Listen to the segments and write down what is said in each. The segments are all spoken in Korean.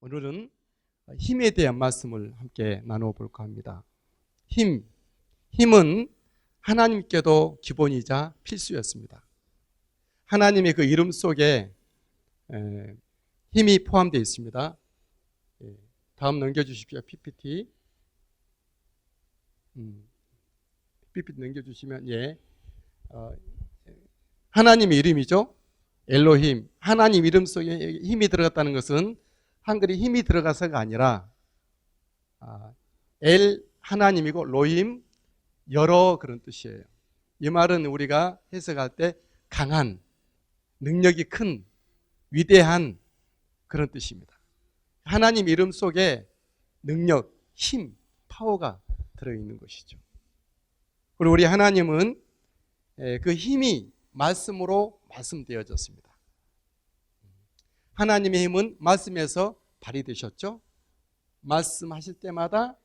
오늘은 힘에 대한 말씀을 함께 나누어 볼까 합니다. 힘은 하나님께도 기본이자 필수였습니다. 하나님의 그 이름 속에 힘이 포함되어 있습니다. 다음 넘겨주십시오. PPT. PPT 넘겨주시면 하나님의 이름이죠. 엘로힘. 하나님 이름 속에 힘이 들어갔다는 것은 한글에 힘이 들어가서가 아니라 엘 하나님이고 로힘 여러 그런 뜻이에요. 이 말은 우리가 해석할 때 강한, 능력이 큰, 위대한 그런 뜻입니다. 하나님 이름 속에 능력, 힘, 파워가 들어있는 것이죠. 그리고 우리 하나님은 그 힘이 말씀으로 말씀되어졌습니다. 하나님의 힘은 말씀에서 발휘되셨죠. 말씀하실 때마다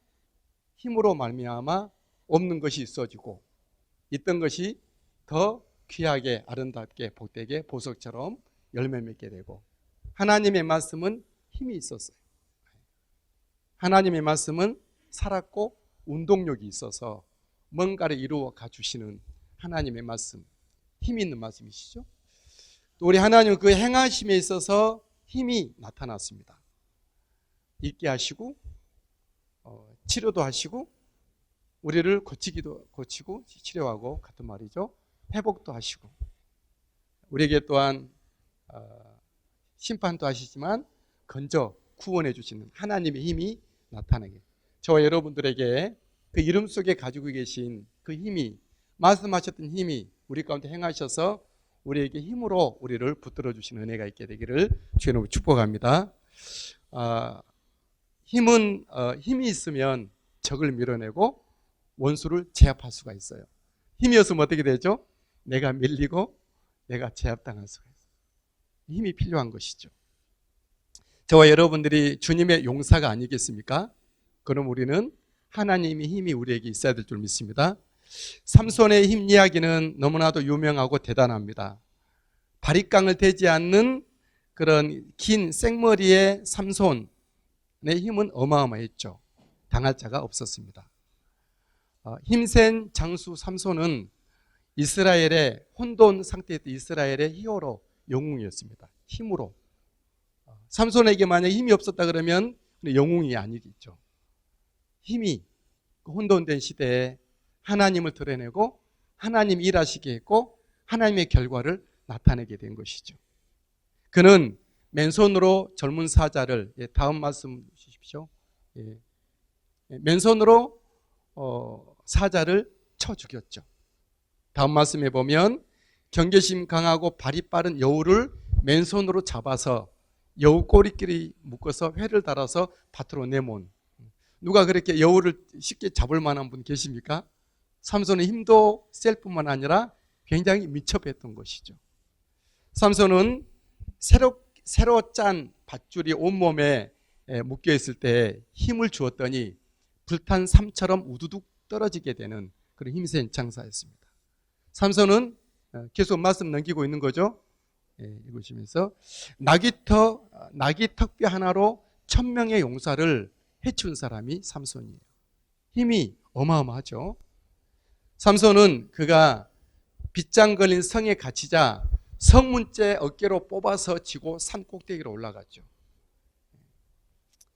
힘으로 말미암아 없는 것이 있어지고 있던 것이 더 귀하게 아름답게 복되게 보석처럼 열매 맺게 되고, 하나님의 말씀은 힘이 있었어요. 하나님의 말씀은 살았고 운동력이 있어서 뭔가를 이루어 가주시는 하나님의 말씀, 힘이 있는 말씀이시죠. 또 우리 하나님은 그 행하심에 있어서 힘이 나타났습니다. 잊게 하시고 치료도 하시고 우리를 고치고 치료하고 같은 말이죠. 회복도 하시고 우리에게 또한 심판도 하시지만 건져 구원해 주시는 하나님의 힘이 나타나게, 저와 여러분들에게 그 이름 속에 가지고 계신 그 힘이, 말씀하셨던 힘이 우리 가운데 행하셔서 우리에게 힘으로 우리를 붙들어 주시는 은혜가 있게 되기를 주의 이름으로 축복합니다. 힘이 있으면 적을 밀어내고 원수를 제압할 수가 있어요. 힘이 없으면 어떻게 되죠? 내가 밀리고 내가 제압당할 수가 있어요. 힘이 필요한 것이죠. 저와 여러분들이 주님의 용사가 아니겠습니까? 그럼 우리는 하나님의 힘이 우리에게 있어야 될 줄 믿습니다. 삼손의 힘 이야기는 너무나도 유명하고 대단합니다. 바리깡을 대지 않는 그런 긴 생머리의 삼손의 힘은 어마어마했죠. 당할 자가 없었습니다. 힘센 장수 삼손은 이스라엘의 혼돈 상태였던 이스라엘의 히어로, 영웅이었습니다. 힘으로. 삼손에게 만약 힘이 없었다 그러면 영웅이 아니겠죠. 힘이 혼돈된 시대에 하나님을 드러내고 하나님 일하시게 했고 하나님의 결과를 나타내게 된 것이죠. 그는 맨손으로 젊은 사자를, 다음 말씀 주십시오. 맨손으로 사자를 쳐 죽였죠. 다음 말씀에 보면 경계심 강하고 발이 빠른 여우를 맨손으로 잡아서 여우 꼬리끼리 묶어서 회를 달아서 밭으로 내몬, 누가 그렇게 여우를 쉽게 잡을 만한 분 계십니까? 삼손의 힘도 셀 뿐만 아니라 굉장히 민첩했던 것이죠. 삼손은 새로 짠 밧줄이 온몸에 묶여 있을 때 힘을 주었더니 불탄 삼처럼 우두둑 떨어지게 되는 그런 힘센 장사였습니다. 삼손은 계속 말씀 넘기고 있는 거죠. 읽으시면서 나귀 턱뼈 하나로 1000명의 용사를 해치운 사람이 삼손이에요. 힘이 어마어마하죠. 삼손은 그가 빗장 걸린 성에 갇히자 성문째 어깨로 뽑아서 지고 산 꼭대기로 올라갔죠.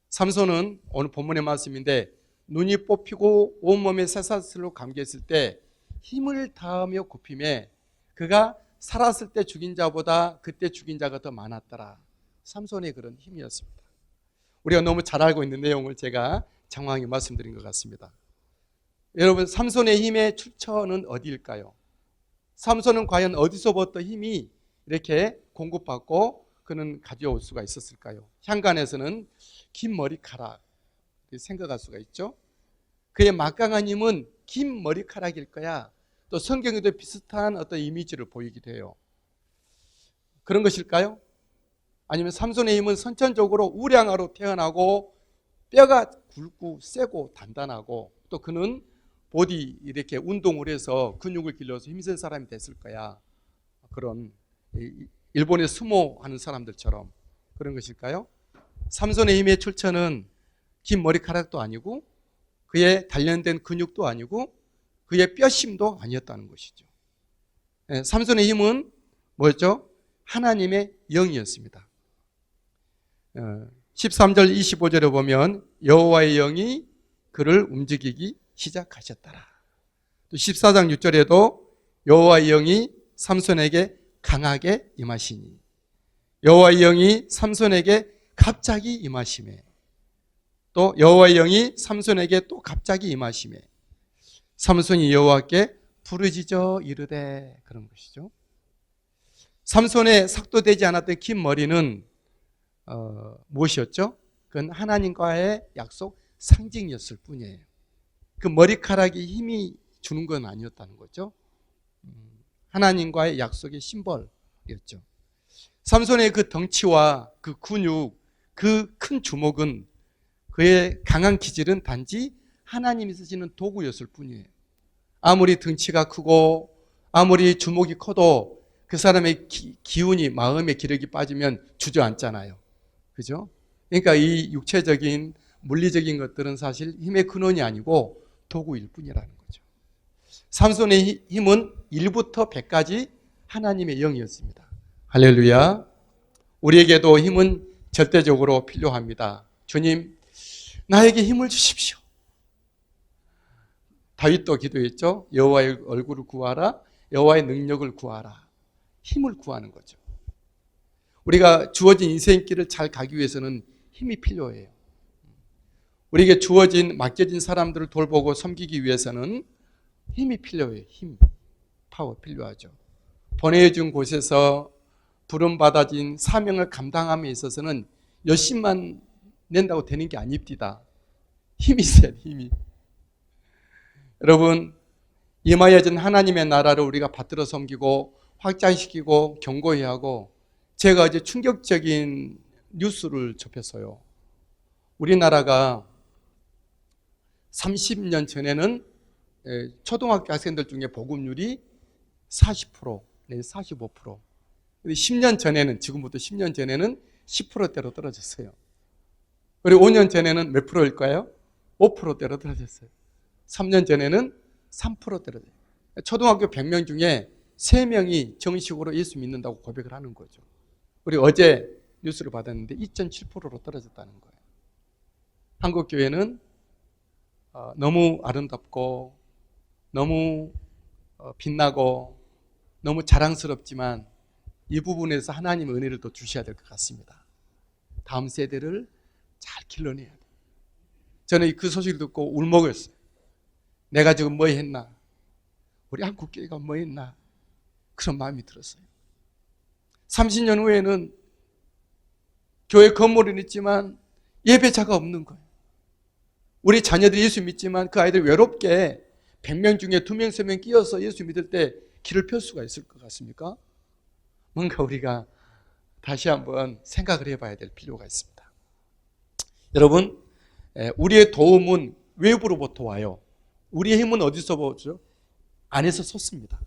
삼손은 오늘 본문의 말씀인데 눈이 뽑히고 온몸에 쇠사슬로 감겨있을 때 힘을 다하며 굽힘에 그가 살았을 때 죽인 자보다 그때 죽인 자가 더 많았더라. 삼손의 그런 힘이었습니다. 우리가 너무 잘 알고 있는 내용을 제가 장황히 말씀드린 것 같습니다. 여러분, 삼손의 힘의 출처는 어디일까요? 삼손은 과연 어디서부터 힘이 이렇게 공급받고 그는 가져올 수가 있었을까요? 향간에서는 긴 머리카락 생각할 수가 있죠. 그의 막강한 힘은 긴 머리카락일 거야. 또 성경에도 비슷한 어떤 이미지를 보이기도 해요. 그런 것일까요? 아니면 삼손의 힘은 선천적으로 우량아로 태어나고 뼈가 굵고 세고 단단하고 또 그는 보디 이렇게 운동을 해서 근육을 길러서 힘센 사람이 됐을 거야. 그런 일본의 스모 하는 사람들처럼 그런 것일까요? 삼손의 힘의 출처는 긴 머리카락도 아니고 그의 단련된 근육도 아니고 그의 뼈심도 아니었다는 것이죠. 삼손의 힘은 뭐였죠? 하나님의 영이었습니다. 13절 25절에 보면 여호와의 영이 그를 움직이기 시작하셨더라. 또 14장 6절에도 여호와의 영이 삼손에게 강하게 임하시니, 여호와의 영이 삼손에게 갑자기 임하시매, 또 여호와의 영이 삼손에게 또 갑자기 임하시매, 삼손이 여호와께 부르짖어 이르되, 그런 것이죠. 삼손의 삭도되지 않았던 긴 머리는 무엇이었죠? 그건 하나님과의 약속 상징이었을 뿐이에요. 그 머리카락이 힘이 주는 건 아니었다는 거죠. 하나님과의 약속의 심벌이었죠. 삼손의 그 덩치와 그 근육, 그 큰 주먹은, 그의 강한 기질은 단지 하나님이 쓰시는 도구였을 뿐이에요. 아무리 덩치가 크고 아무리 주먹이 커도 그 사람의 기운이, 마음의 기력이 빠지면 주저앉잖아요. 그죠? 그러니까 이 육체적인 물리적인 것들은 사실 힘의 근원이 아니고 도구일 뿐이라는 거죠. 삼손의 힘은 1부터 100까지 하나님의 영이었습니다. 할렐루야. 우리에게도 힘은 절대적으로 필요합니다. 주님, 나에게 힘을 주십시오. 다윗도 기도했죠. 여호와의 얼굴을 구하라, 여호와의 능력을 구하라. 힘을 구하는 거죠. 우리가 주어진 인생길을 잘 가기 위해서는 힘이 필요해요. 우리에게 주어진, 맡겨진 사람들을 돌보고 섬기기 위해서는 힘이 필요해요. 힘, 파워 필요하죠. 보내준 곳에서 부름받아진 사명을 감당함에 있어서는 열심만 낸다고 되는 게 아닙니다. 힘이 있어야 돼, 힘이. 여러분, 임하여진 하나님의 나라를 우리가 받들어 섬기고 확장시키고 견고해야 하고, 제가 어제 충격적인 뉴스를 접했어요. 우리나라가 30년 전에는 초등학교 학생들 중에 복음률이 40%, 45%. 근데 10년 전에는, 지금부터 10년 전에는 10%대로 떨어졌어요. 그리고 5년 전에는 몇 프로일까요? 5%대로 떨어졌어요. 3년 전에는 3%대로. 초등학교 100명 중에 3명이 정식으로 예수 믿는다고 고백을 하는 거죠. 우리 어제 뉴스를 받았는데 2.7%로 떨어졌다는 거예요. 한국 교회는 너무 아름답고 너무 빛나고 너무 자랑스럽지만 이 부분에서 하나님의 은혜를 더 주셔야 될 것 같습니다. 다음 세대를 잘 길러내야 돼요. 저는 그 소식을 듣고 울먹였어요. 내가 지금 뭐 했나? 우리 한국교회가 뭐 했나? 그런 마음이 들었어요. 30년 후에는 교회 건물은 있지만 예배자가 없는 거예요. 우리 자녀들이 예수 믿지만 그 아이들이 외롭게 100명 중에 2명, 3명 끼어서 예수 믿을 때 길을 펼 수가 있을 것 같습니까? 뭔가 우리가 다시 한번 생각을 해봐야 될 필요가 있습니다. 여러분, 우리의 도움은 외부로부터 와요. 우리의 힘은 어디서 오죠? 안에서 솟습니다.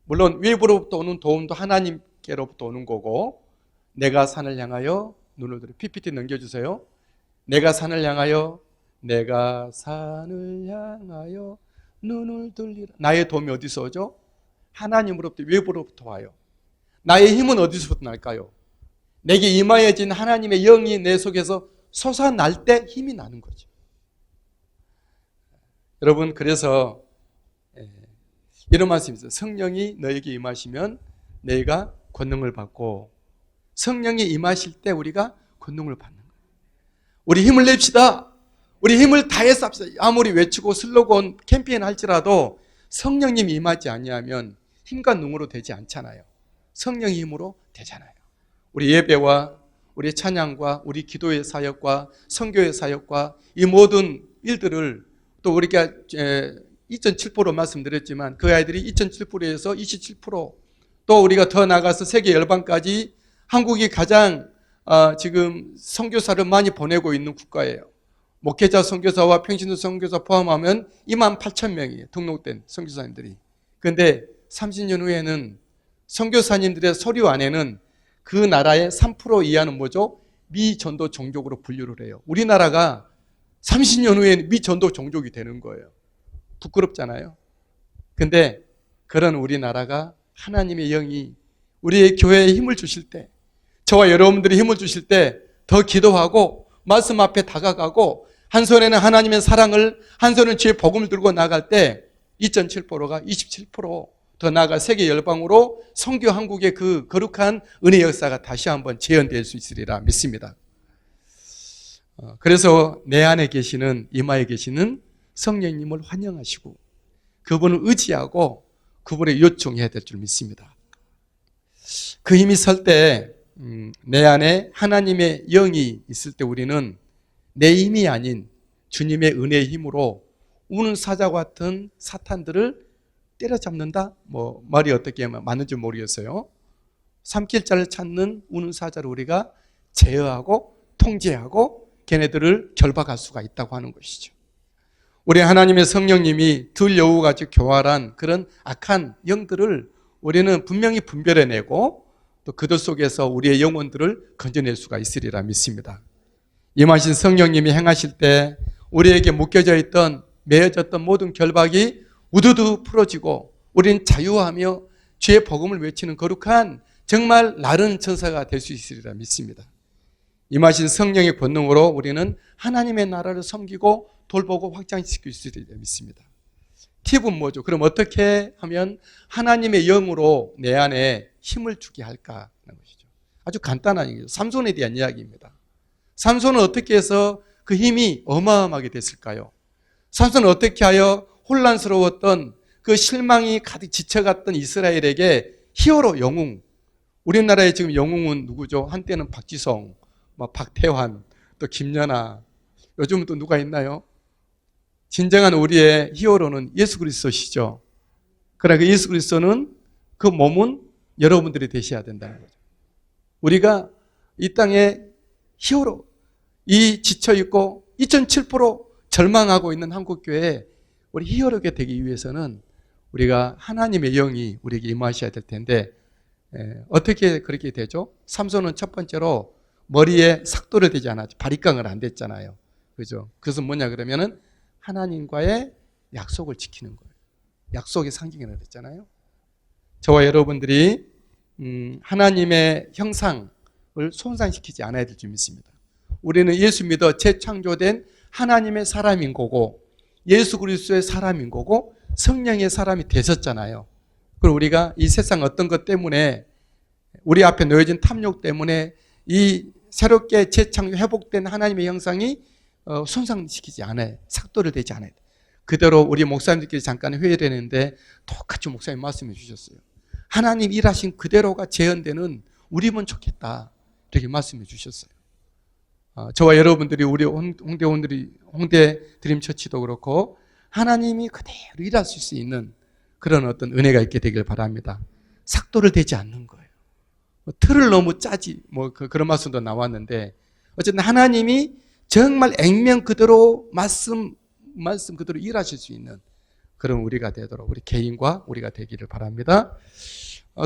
물론 외부로부터 오는 도움도 하나님께로부터 오는 거고, 내가 산을 향하여 눈을 들어, PPT 넘겨주세요. 내가 산을 향하여 눈을 들리라. 나의 도움이 어디서 오죠? 하나님으로부터, 외부로부터 와요. 나의 힘은 어디서부터 날까요? 내게 임하여진 하나님의 영이 내 속에서 솟아날 때 힘이 나는 거죠. 여러분, 그래서 이런 말씀이 있어요. 성령이 너에게 임하시면 너희가 권능을 받고, 성령이 임하실 때 우리가 권능을 받는 거예요. 우리 힘을 냅시다. 우리 힘을 다해서 합시다. 아무리 외치고 슬로건 캠페인 할지라도 성령님이 임하지 아니하면 힘과 능으로 되지 않잖아요. 성령의 힘으로 되잖아요. 우리 예배와 우리 찬양과 우리 기도의 사역과 선교의 사역과 이 모든 일들을, 또 우리가 2.7% 말씀드렸지만 그 아이들이 2.7%에서 27%, 또 우리가 더 나가서 세계 열방까지 한국이 가장 지금 선교사를 많이 보내고 있는 국가예요. 목회자 선교사와 평신도 선교사 포함하면 28,000명이에요. 등록된 선교사님들이. 그런데 30년 후에는 선교사님들의 서류 안에는 그 나라의 3% 이하는 뭐죠? 미전도 종족으로 분류를 해요. 우리나라가 30년 후에 미전도 종족이 되는 거예요. 부끄럽잖아요. 근데 그런 우리나라가 하나님의 영이 우리의 교회에 힘을 주실 때, 저와 여러분들이 힘을 주실 때 더 기도하고 말씀 앞에 다가가고 한 손에는 하나님의 사랑을, 한 손에는 주의 복음을 들고 나갈 때 2.7%가 27%더 나아가 세계 열방으로 선교 한국의 그 거룩한 은혜 역사가 다시 한번 재현될 수 있으리라 믿습니다. 그래서 내 안에 계시는, 이마에 계시는 성령님을 환영하시고 그분을 의지하고 그분에 요청해야 될 줄 믿습니다. 그 힘이 설 때, 내 안에 하나님의 영이 있을 때 우리는 내 힘이 아닌 주님의 은혜의 힘으로 우는 사자와 같은 사탄들을 때려잡는다? 말이 어떻게 맞는지 모르겠어요. 삼킬 자를 찾는 우는 사자를 우리가 제어하고 통제하고 걔네들을 결박할 수가 있다고 하는 것이죠. 우리 하나님의 성령님이 들여우같이 교활한 그런 악한 영들을 우리는 분명히 분별해내고 또 그들 속에서 우리의 영혼들을 건져낼 수가 있으리라 믿습니다. 임하신 성령님이 행하실 때 우리에게 묶여져 있던, 매어졌던 모든 결박이 우두두 풀어지고 우리는 자유하며 주의 복음을 외치는 거룩한 정말 나른 천사가 될 수 있으리라 믿습니다. 임하신 성령의 권능으로 우리는 하나님의 나라를 섬기고 돌보고 확장시킬 수 있으리라 믿습니다. 팁은 뭐죠? 그럼 어떻게 하면 하나님의 영으로 내 안에 힘을 주게 할까 하는 것이죠. 아주 간단한 얘기죠. 삼손에 대한 이야기입니다. 삼손은 어떻게 해서 그 힘이 어마어마하게 됐을까요? 삼손은 어떻게 하여 혼란스러웠던 그 실망이 가득 지쳐갔던 이스라엘에게 히어로 영웅, 우리나라에 지금 영웅은 누구죠? 한때는 박지성, 박태환, 또 김연아, 요즘은 또 누가 있나요? 진정한 우리의 히어로는 예수 그리스도시죠. 그러나 그 예수 그리스도는 그 몸은 여러분들이 되셔야 된다는 거죠. 우리가 이 땅에 히어로, 이 지쳐있고 2.7% 절망하고 있는 한국교회에 우리 히어로가 되기 위해서는 우리가 하나님의 영이 우리에게 임하셔야 될 텐데, 어떻게 그렇게 되죠? 삼손은 첫 번째로 머리에 삭도를 대지 않았죠. 바리깡을 안 댔잖아요. 그죠? 그래서 뭐냐 그러면은 하나님과의 약속을 지키는 거예요. 약속의 상징이라고 했잖아요. 저와 여러분들이 하나님의 형상을 손상시키지 않아야 될 줄 믿습니다. 우리는 예수 믿어 재창조된 하나님의 사람인 거고 예수 그리스도의 사람인 거고 성령의 사람이 되셨잖아요. 그럼 우리가 이 세상 어떤 것 때문에 우리 앞에 놓여진 탐욕 때문에 이 새롭게 재창조 회복된 하나님의 형상이 손상시키지 않아요. 삭도를 대지 않아요. 그대로 우리 목사님들끼리 잠깐 회의를 했는데 똑같이 목사님 말씀해 주셨어요. 하나님 일하신 그대로가 재현되는 우리면 좋겠다. 이렇게 말씀해 주셨어요. 저와 여러분들이 우리 홍대 드림처치도 그렇고 하나님이 그대로 일하실 수 있는 그런 어떤 은혜가 있게 되길 바랍니다. 삭도를 대지 않는 거예요. 틀을 너무 짜지 그런 말씀도 나왔는데 어쨌든 하나님이 정말 액면 그대로 말씀 그대로 일하실 수 있는 그런 우리가 되도록 우리 개인과 우리가 되기를 바랍니다.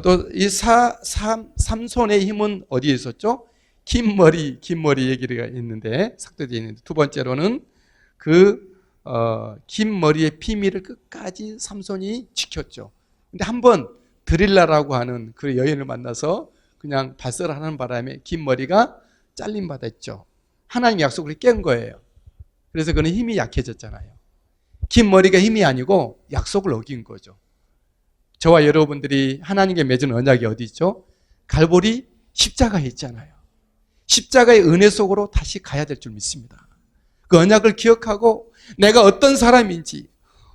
또 이 삼손의 힘은 어디에 있었죠? 긴 머리 얘기가 있는데 삭도되어 있는데 두 번째로는 긴 머리의 비밀을 끝까지 삼손이 지켰죠. 근데 한번 드릴라라고 하는 그 여인을 만나서 그냥 발설하는 바람에 긴 머리가 잘림 받았죠. 하나님 약속을 깬 거예요. 그래서 그는 힘이 약해졌잖아요. 긴 머리가 힘이 아니고 약속을 어긴 거죠. 저와 여러분들이 하나님께 맺은 언약이 어디 있죠? 갈보리 십자가에 있잖아요. 십자가의 은혜 속으로 다시 가야 될 줄 믿습니다. 그 언약을 기억하고 내가 어떤 사람인지,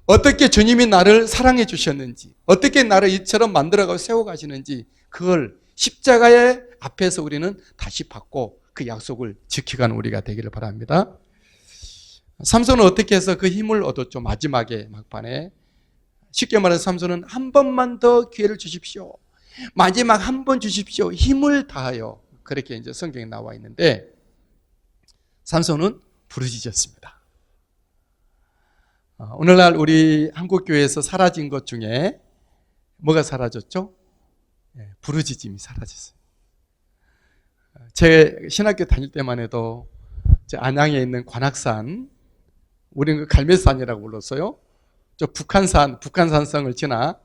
어떻게 주님이 나를 사랑해 주셨는지, 어떻게 나를 이처럼 만들어가고 세워가시는지 그걸 십자가의 앞에서 우리는 다시 받고 그 약속을 지켜가는 우리가 되기를 바랍니다. 삼손은 어떻게 해서 그 힘을 얻었죠? 마지막에 막판에 쉽게 말해서 삼손은 한 번만 더 기회를 주십시오. 마지막 한 번 주십시오. 힘을 다하여 그렇게 이제 성경에 나와 있는데 삼손은 부르짖었습니다. 오늘날 우리 한국교회에서 사라진 것 중에 뭐가 사라졌죠? 부르짖음이 사라졌어요. 제 신학교 다닐 때만 해도 제 안양에 있는 관악산, 우리는 그 갈매산이라고 불렀어요. 저 북한산성을 지나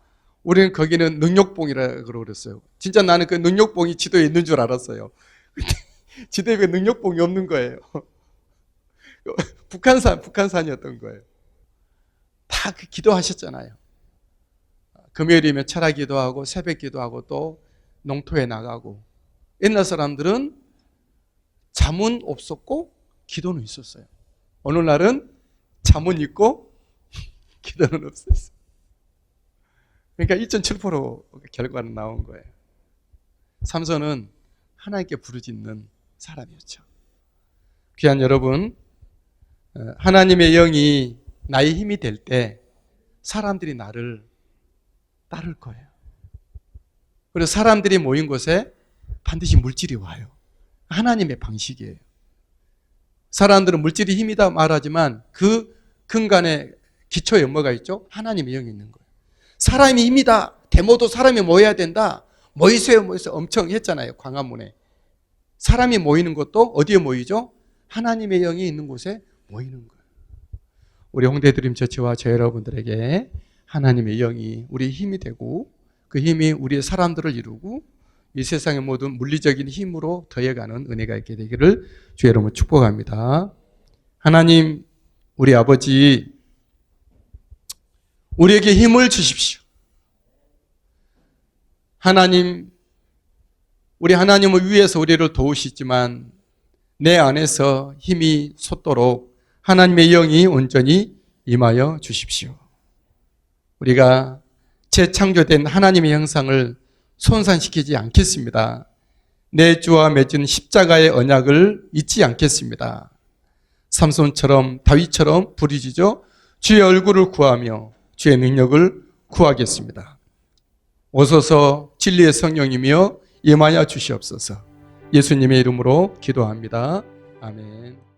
우리는 거기는 능력봉이라고 그랬어요. 진짜 나는 그 능력봉이 지도에 있는 줄 알았어요. 근데 지도에 그 능력봉이 없는 거예요. 북한산이었던 거예요. 다 그 기도하셨잖아요. 금요일이면 철학 기도하고 새벽 기도하고 또 농토에 나가고. 옛날 사람들은 잠은 없었고 기도는 있었어요. 어느 날은 잠은 있고 기도는 없었어요. 그러니까 2.7% 결과는 나온 거예요. 삼손은 하나님께 부르짖는 사람이었죠. 귀한 여러분, 하나님의 영이 나의 힘이 될 때 사람들이 나를 따를 거예요. 그리고 사람들이 모인 곳에 반드시 물질이 와요. 하나님의 방식이에요. 사람들은 물질이 힘이다 말하지만 그 근간에 기초에 뭐가 있죠? 하나님의 영이 있는 거예요. 사람이 힘이다. 데모도 사람이 모여야 된다. 모이세요 엄청 했잖아요. 광화문에. 사람이 모이는 것도 어디에 모이죠? 하나님의 영이 있는 곳에 모이는 거예요. 우리 홍대드림처치와 저 여러분들에게 하나님의 영이 우리의 힘이 되고 그 힘이 우리의 사람들을 이루고 이 세상의 모든 물리적인 힘으로 더해가는 은혜가 있게 되기를 주 여러분 축복합니다. 하나님, 우리 아버지, 우리에게 힘을 주십시오. 하나님, 우리 하나님을 위해서 우리를 도우시지만 내 안에서 힘이 솟도록 하나님의 영이 온전히 임하여 주십시오. 우리가 재창조된 하나님의 형상을 손상시키지 않겠습니다. 내 주와 맺은 십자가의 언약을 잊지 않겠습니다. 삼손처럼 다윗처럼 부르짖어 주의 얼굴을 구하며 주의 능력을 구하겠습니다. 오소서 진리의 성령이며 임하여 주시옵소서. 예수님의 이름으로 기도합니다. 아멘.